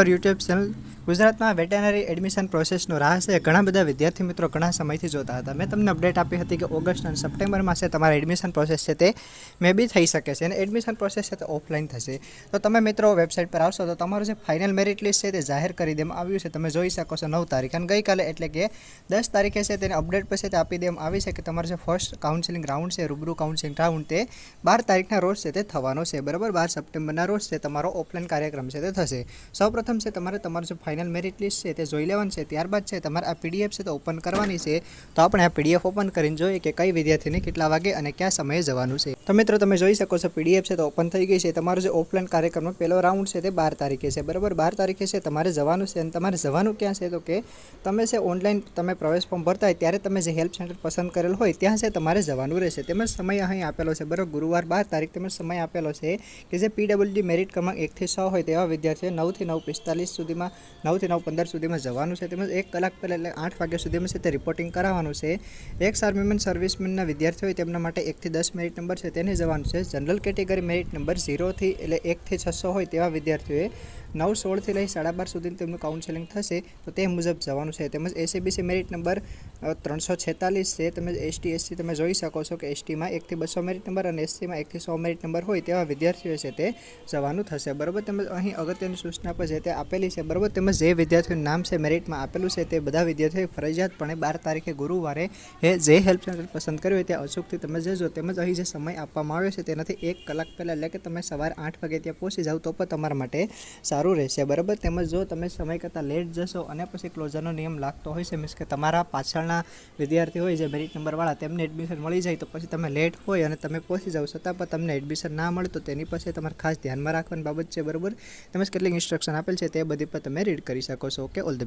YouTube channel ગુજરાતમાં veterinary admission પ્રોસેસનો રાહ છે. ઘણા બધા વિદ્યાર્થી મિત્રો ઘણા સમયથી જોતા હતા. મેં તમને અપડેટ આપી હતી કે ઓગસ્ટ અને સપ્ટેમ્બર માસે તમારા એડમિશન પ્રોસેસ છે તે મે બી થઈ શકે છે અને એડમિશન પ્રોસેસ છે તે ઓફલાઈન થશે. તો તમે મિત્રો વેબસાઇટ પર આવશો તો તમારું જે ફાઇનલ મેરિટ લિસ્ટ છે તે જાહેર કરી દેવામાં આવ્યું છે. તમે જોઈ શકો છો 9 તારીખ અને ગઈકાલે એટલે કે 10 તારીખે છે તેને અપડેટ પછી તે આપી દેવામાં આવી છે કે તમારું જે ફર્સ્ટ કાઉન્સેલિંગ રાઉન્ડ છે, રૂબરૂ કાઉન્સેલિંગ રાઉન્ડ તે 12 તારીખના રોજ છે તે થવાનો છે. બરાબર, 12 સપ્ટેમ્બરના રોજ છે તમારો ઓફલાઈન કાર્યક્રમ છે તે થશે. સૌપ્રથમ છે તમારે તમારું જે ફાઇનલ મેરિટ લિસ્ટ છે તે જોઈ લેવાનું છે. ત્યારબાદ છે તમારે આ પીડીએફ છે તો ઓપન કરવાની છે. તો આપણે આ પીડીએફ ઓપન કરીને જોઈએ કે કઈ વિદ્યાર્થીને કેટલા વાગે અને કયા સમયે જવાનું છે. તો મિત્રો તમે જોઈ શકો છો પીડીએફ છે તો ઓપન થઈ ગઈ છે. તમારો જે ઓફલાઈન કાર્યક્રમનો પહેલો રાઉન્ડ છે તે 12 તારીખે છે. બરાબર, 12 તારીખે છે તમારે જવાનું છે અને તમારે જવાનું ક્યાં છે તો કે તમે છે ઓનલાઈન તમે પ્રવેશ ફોર્મ ભરતા હોય ત્યારે તમે જે હેલ્પ સેન્ટર પસંદ કરેલ હોય ત્યાં છે તમારે જવાનું રહેશે. તેમજ સમય અહીં આપેલો છે. બરાબર, ગુરુવાર 12 તારીખ તેમજ સમય આપેલો છે કે જે પીડબ્લ્યુડી મેરિટ ક્રમાંક 1 થી 6 હોય તેવા વિદ્યાર્થીઓ 9 થી 9:45 સુધીમાં 9 થી 9:15 સુધીમાં જવાનું છે. તેમજ 1 કલાક પહેલાં એટલે 8 વાગ્યા સુધીમાં છે તે રિપોર્ટિંગ કરાવવાનું છે. એક્સ આર્મીમેન સર્વિસમેનના વિદ્યાર્થીઓ હોય તેમના માટે 1 થી 10 મેરિટ નંબર છે તેને જવાનું છે. જનરલ કેટેગરી મેરિટ નંબર 0 થી એટલે 1 થી 600 હોય તેવા વિદ્યાર્થીઓએ 9:16 થી લઈ 12:30 સુધી તેમનું કાઉન્સેલિંગ થશે તો તે મુજબ જવાનું છે. તેમજ એસીબીસી મેરિટ નંબર 346 છે. તેમજ એસટી એસસી તમે જોઈ શકો છો કે એસટીમાં 1 થી 200 મેરિટ નંબર અને એસસીમાં 1 થી 100 મેરિટ નંબર હોય તેવા વિદ્યાર્થીઓ છે તે જવાનું થશે. બરાબર, તેમજ અહીં અગત્યની સૂચના પર છે તે આપેલી છે. બરાબર, તેમજ જે વિદ્યાર્થીઓનું નામ છે મેરિટમાં આપેલું છે તે બધા વિદ્યાર્થીઓએ ફરજિયાતપણે 12 તારીખે ગુરુવારે જે હેલ્પ સેન્ટર પસંદ કર્યું હોય ત્યાં અચૂકથી તમે જજો. તેમજ અહીં જે સમય આપવામાં આવ્યો છે તેનાથી 1 કલાક પહેલાં એટલે કે તમે સવારે 8 વાગે ત્યાં પહોંચી જાઓ તો પણ તમારા માટે સારું રહેશે. બરાબર, તેમજ જો તમે સમય કરતાં લેટ જશો અને પછી ક્લોઝરનો નિયમ લાગતો હોય છે, મીન્સ કે તમારા પાછળના વિદ્યાર્થી હોય જે મેરિટ નંબરવાળા તેમને એડમિશન મળી જાય તો પછી તમે લેટ હોય અને તમે પહોંચી જાઓ છતાં પણ તમને એડમિશન ના મળે તો તેની પાસે તમારે ખાસ ધ્યાનમાં રાખવાની બાબત છે. બરાબર, તેમજ કેટલીક ઇન્સ્ટ્રક્શન આપેલ છે તે બધી પર તમે રીડ કરી શકો છો. Okay, all the